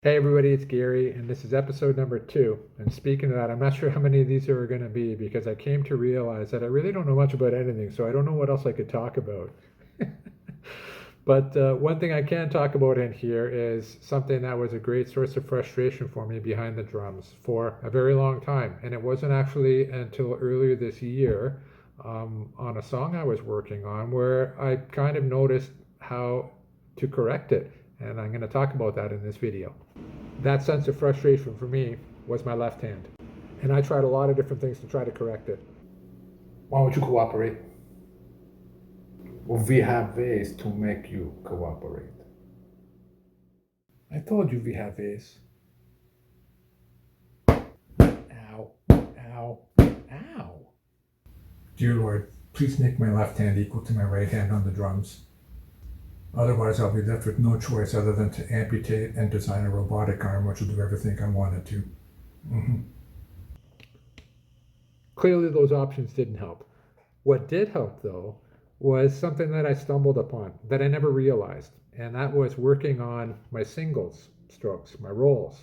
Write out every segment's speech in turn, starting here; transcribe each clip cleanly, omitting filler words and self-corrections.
Hey everybody, it's Gary, and this is episode number 2. And speaking of that, I'm not sure how many of these are going to be because I came to realize that I really don't know much about anything, so I don't know what else I could talk about. But one thing I can talk about in here is something that was a great source of frustration for me behind the drums for a very long time. And it wasn't actually until earlier this year on a song I was working on where I kind of noticed how to correct it. And I'm going to talk about that in this video. That sense of frustration for me was my left hand. And I tried a lot of different things to try to correct it. Why don't you cooperate? Well, we have ways to make you cooperate. I told you we have ways. Ow, ow, ow. Dear Lord, please make my left hand equal to my right hand on the drums. Otherwise, I'll be left with no choice other than to amputate and design a robotic arm which will do everything I want it to. Mm-hmm. Clearly, those options didn't help. What did help, though, was something that I stumbled upon that I never realized, and that was working on my singles strokes, my rolls.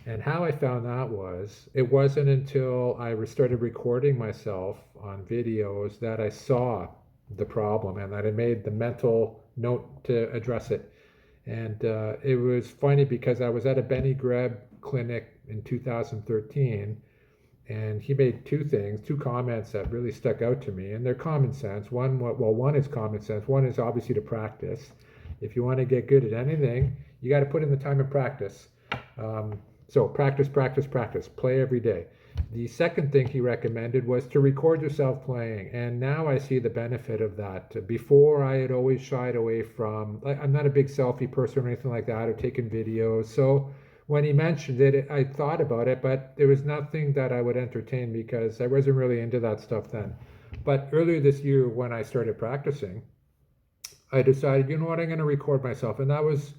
And how I found that was, it wasn't until I started recording myself on videos that I saw the problem and that I made the mental note to address it. And it was funny because I was at a Benny Greb clinic in 2013, and he made two comments that really stuck out to me, and they're common sense. One is common sense. One is obviously to practice. If you want to get good at anything, you got to put in the time and practice. So practice, practice, practice. Play every day. The second thing he recommended was to record yourself playing, and now I see the benefit of that. Before, I had always shied away from, I'm not a big selfie person or anything like that, or taking videos. So when he mentioned it, I thought about it, but there was nothing that I would entertain because I wasn't really into that stuff then. But earlier this year, when I started practicing, I decided, you know what, I'm going to record myself. And that was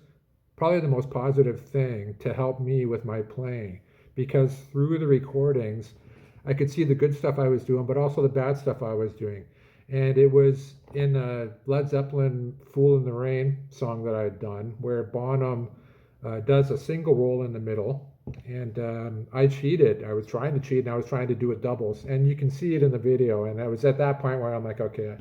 probably the most positive thing to help me with my playing because through the recordings, I could see the good stuff I was doing, but also the bad stuff I was doing. And it was in a Led Zeppelin Fool in the Rain song that I had done where Bonham does a single roll in the middle. And I cheated. I was trying to cheat and I was trying to do it doubles. And you can see it in the video. And I was at that point where I'm like, okay,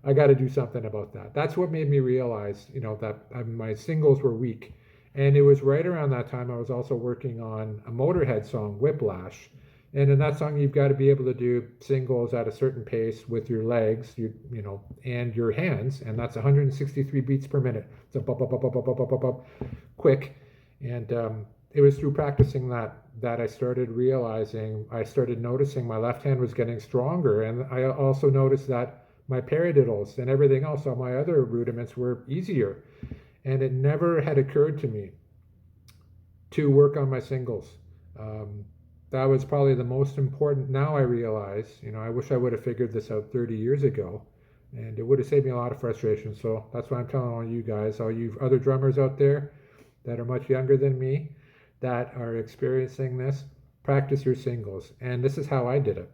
I got to do something about that. That's what made me realize, that my singles were weak. And it was right around that time I was also working on a Motorhead song, Whiplash. And in that song, you've got to be able to do singles at a certain pace with your legs, and your hands, and that's 163 beats per minute. So quick. And it was through practicing that I started noticing my left hand was getting stronger, and I also noticed that my paradiddles and everything else on my other rudiments were easier. And it never had occurred to me to work on my singles. That was probably the most important. Now I realize, I wish I would have figured this out 30 years ago, and it would have saved me a lot of frustration. So that's why I'm telling all you guys, all you other drummers out there that are much younger than me, that are experiencing this, practice your singles. And this is how I did it.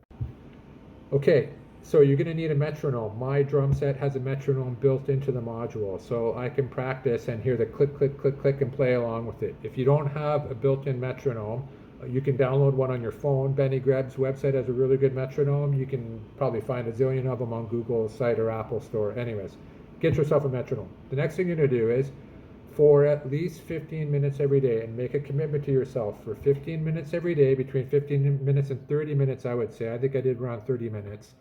Okay, so you're going to need a metronome. My drum set has a metronome built into the module, so I can practice and hear the click, click, click, click and play along with it. If you don't have a built-in metronome, you can download one on your phone. Benny Greb's website has a really good metronome. You can probably find a zillion of them on Google's site or Apple Store. Anyways, get yourself a metronome. The next thing you're going to do is, for at least 15 minutes every day, and make a commitment to yourself for 15 minutes every day, between 15 minutes and 30 minutes, I would say. I think I did around 30 minutes.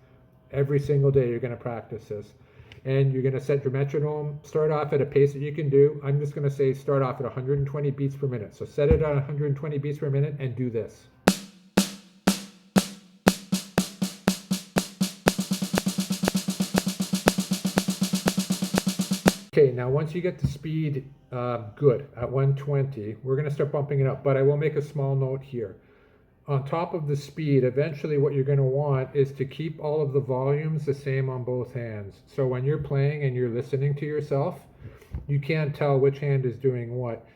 Every single day you're going to practice this. And you're going to set your metronome, start off at a pace that you can do. I'm just going to say start off at 120 beats per minute. So set it at 120 beats per minute and do this. Okay, now once you get the speed good at 120, we're going to start bumping it up. But I will make a small note here. On top of the speed, eventually what you're going to want is to keep all of the volumes the same on both hands. So when you're playing and you're listening to yourself, you can't tell which hand is doing what.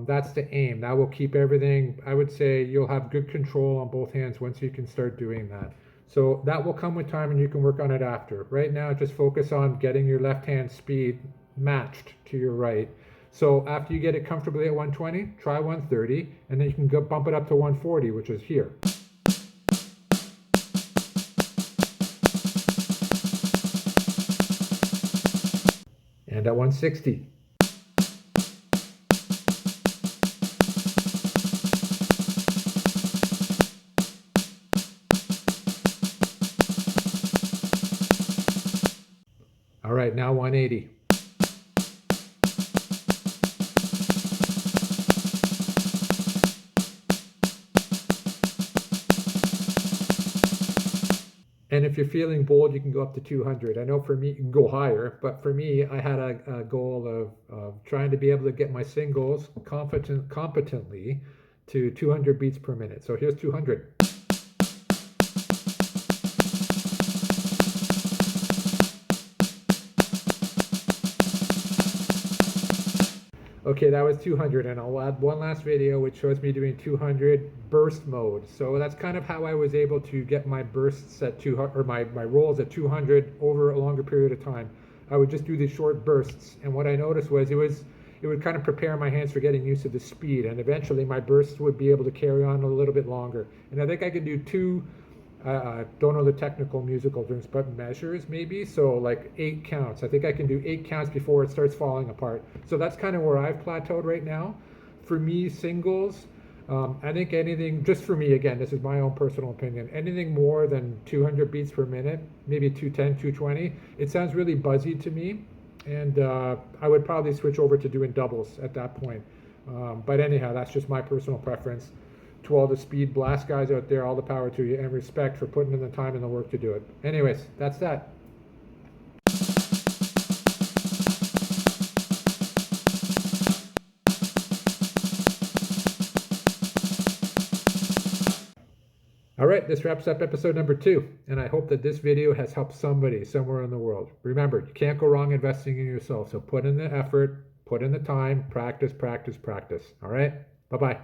That's the aim. That will keep everything. I would say you'll have good control on both hands once you can start doing that. So that will come with time and you can work on it after. Right now, just focus on getting your left hand speed matched to your right So after you get it comfortably at 120, try 130, and then you can go bump it up to 140, which is here. And at 160. All right, now 180. And if you're feeling bold, you can go up to 200. I know for me, you can go higher, but for me, I had a goal of trying to be able to get my singles competently to 200 beats per minute. So here's 200. Okay, that was 200, and I'll add one last video which shows me doing 200 burst mode. So that's kind of how I was able to get my bursts at 200, or my rolls at 200 over a longer period of time. I would just do these short bursts, and what I noticed was it would kind of prepare my hands for getting used to the speed, and eventually my bursts would be able to carry on a little bit longer. And I think I could do two, don't know the technical musical terms, but measures maybe. So like 8 counts. I think I can do 8 counts before it starts falling apart. So that's kind of where I've plateaued right now. For me, singles, I think anything, just for me, again, this is my own personal opinion, anything more than 200 beats per minute, maybe 210, 220, it sounds really buzzy to me. And I would probably switch over to doing doubles at that point. But anyhow, that's just my personal preference. To all the speed blast guys out there, all the power to you, and respect for putting in the time and the work to do it. Anyways, that's that. All right, this wraps up episode number 2, and I hope that this video has helped somebody somewhere in the world. Remember, you can't go wrong investing in yourself, so put in the effort, put in the time, practice, practice, practice. All right, bye-bye.